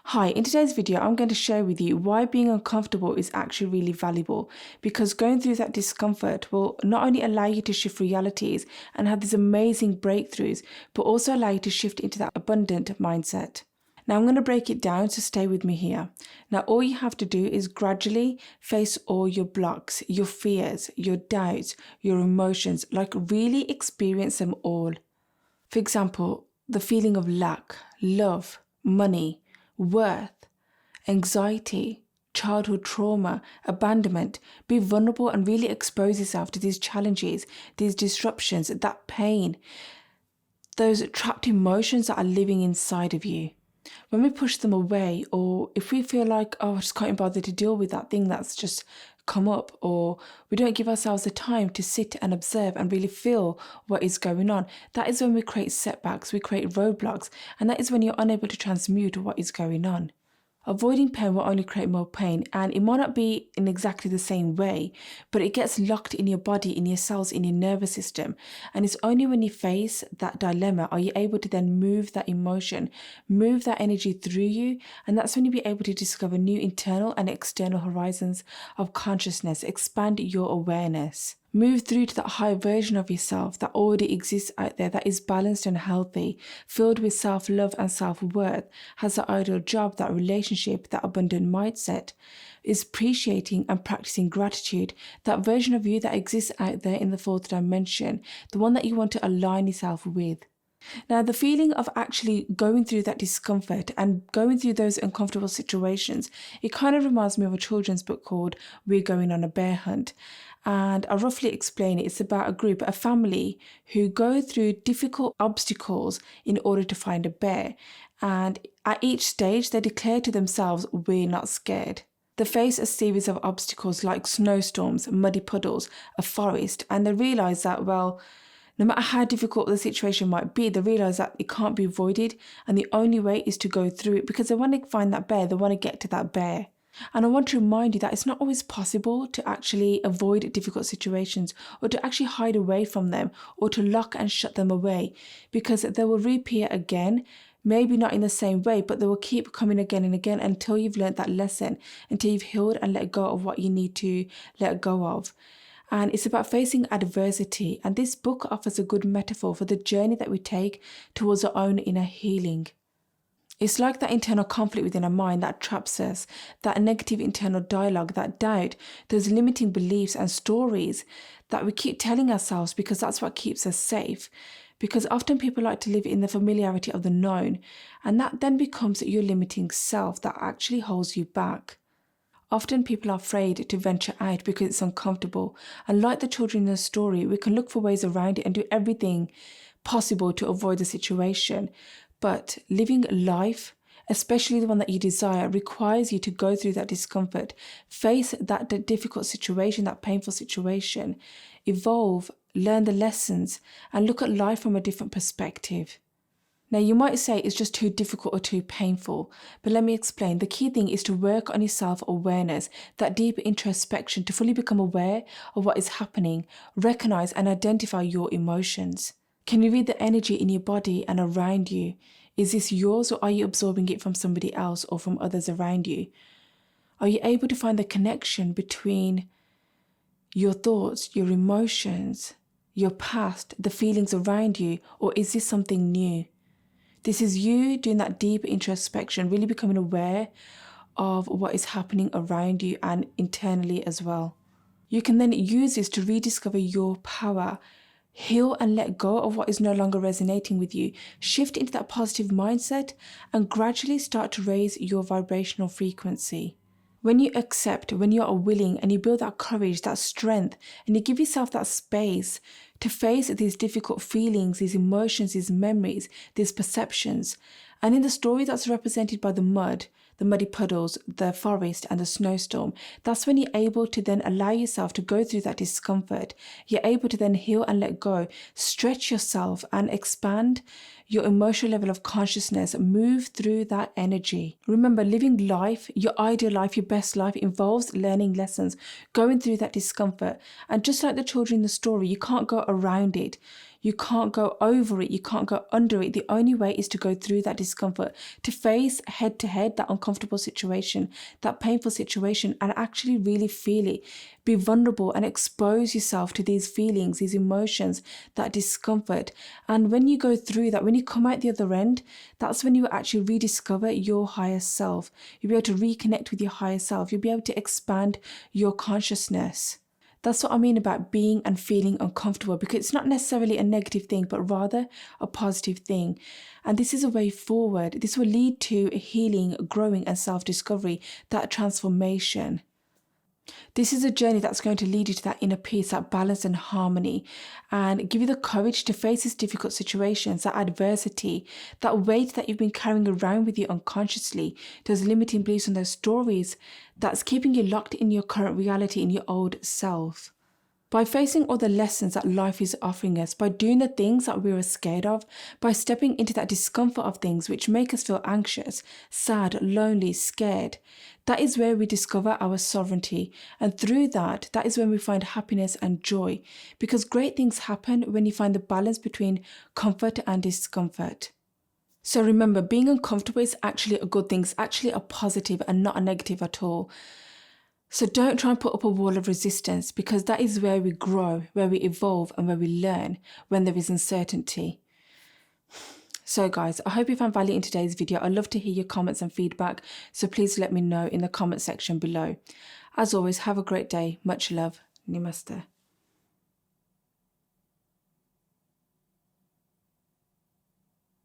Hi, in today's video, I'm going to share with you why being uncomfortable is actually really valuable, because going through that discomfort will not only allow you to shift realities and have these amazing breakthroughs, but also allow you to shift into that abundant mindset. Now I'm going to break it down, so stay with me here. Now all you have to do is gradually face all your blocks, your fears, your doubts, your emotions, like really experience them all. For example, the feeling of lack, love, money, worth, anxiety, childhood trauma, abandonment. Be vulnerable and really expose yourself to these challenges, these disruptions, that pain, those trapped emotions that are living inside of you. When we push them away, or if we feel like, oh, I just can't bother to deal with that thing that's just come up, or we don't give ourselves the time to sit and observe and really feel what is going on, that is when we create setbacks, we create roadblocks, and that is when you're unable to transmute what is going on. Avoiding pain will only create more pain, and it might not be in exactly the same way, but it gets locked in your body, in your cells, in your nervous system. And it's only when you face that dilemma are you able to then move that emotion, move that energy through you, and that's when you'll be able to discover new internal and external horizons of consciousness, expand your awareness. Move through to that higher version of yourself that already exists out there, that is balanced and healthy, filled with self-love and self-worth, has that ideal job, that relationship, that abundant mindset, is appreciating and practicing gratitude, that version of you that exists out there in the fourth dimension, the one that you want to align yourself with. Now, the feeling of actually going through that discomfort and going through those uncomfortable situations, it kind of reminds me of a children's book called We're Going on a Bear Hunt. And I'll roughly explain it. It's about a group, a family who go through difficult obstacles in order to find a bear. And at each stage, they declare to themselves, we're not scared. They face a series of obstacles like snowstorms, muddy puddles, a forest, and they realize that, well, no matter how difficult the situation might be, they realize that it can't be avoided, and the only way is to go through it, because they want to find that bear, they want to get to that bear. And I want to remind you that it's not always possible to actually avoid difficult situations, or to actually hide away from them, or to lock and shut them away, because they will reappear again, maybe not in the same way, but they will keep coming again and again until you've learned that lesson, until you've healed and let go of what you need to let go of. And it's about facing adversity. And this book offers a good metaphor for the journey that we take towards our own inner healing. It's like that internal conflict within our mind that traps us, that negative internal dialogue, that doubt, those limiting beliefs and stories that we keep telling ourselves because that's what keeps us safe. Because often people like to live in the familiarity of the known, and that then becomes your limiting self that actually holds you back. Often people are afraid to venture out because it's uncomfortable. And like the children in the story, we can look for ways around it and do everything possible to avoid the situation. But living life, especially the one that you desire, requires you to go through that discomfort, face that difficult situation, that painful situation, evolve, learn the lessons, and look at life from a different perspective. Now, you might say it's just too difficult or too painful, but let me explain. The key thing is to work on your self-awareness, that deep introspection, to fully become aware of what is happening, recognize and identify your emotions. Can you read the energy in your body and around you? Is this yours, or are you absorbing it from somebody else or from others around you? Are you able to find the connection between your thoughts, your emotions, your past, the feelings around you, or is this something new? This is you doing that deep introspection, really becoming aware of what is happening around you and internally as well. You can then use this to rediscover your power, heal and let go of what is no longer resonating with you, shift into that positive mindset, and gradually start to raise your vibrational frequency. When you accept, when you are willing, and you build that courage, that strength, and you give yourself that space to face these difficult feelings, these emotions, these memories, these perceptions. And in the story that's represented by the muddy puddles, the forest, and the snowstorm, that's when you're able to then allow yourself to go through that discomfort. You're able to then heal and let go, stretch yourself and expand your emotional level of consciousness, move through that energy. Remember, living life, your ideal life, your best life, involves learning lessons, going through that discomfort. And just like the children in the story, you can't go around it. You can't go over it. You can't go under it. The only way is to go through that discomfort, to face head to head that uncomfortable situation, that painful situation, and actually really feel it. Be vulnerable and expose yourself to these feelings, these emotions, that discomfort. And when you go through that, when you come out the other end, that's when you actually rediscover your higher self. You'll be able to reconnect with your higher self. You'll be able to expand your consciousness. That's what I mean about being and feeling uncomfortable, because it's not necessarily a negative thing, but rather a positive thing. And this is a way forward. This will lead to healing, growing, and self-discovery, that transformation. This is a journey that's going to lead you to that inner peace, that balance and harmony, and give you the courage to face these difficult situations, that adversity, that weight that you've been carrying around with you unconsciously, those limiting beliefs and those stories that's keeping you locked in your current reality, in your old self. By facing all the lessons that life is offering us, by doing the things that we were scared of, by stepping into that discomfort of things which make us feel anxious, sad, lonely, scared, that is where we discover our sovereignty. And through that, that is when we find happiness and joy. Because great things happen when you find the balance between comfort and discomfort. So remember, being uncomfortable is actually a good thing. It's actually a positive and not a negative at all. So don't try and put up a wall of resistance, because that is where we grow, where we evolve, and where we learn when there is uncertainty. So guys, I hope you found value in today's video. I'd love to hear your comments and feedback, so please let me know in the comment section below. As always, have a great day. Much love. Namaste.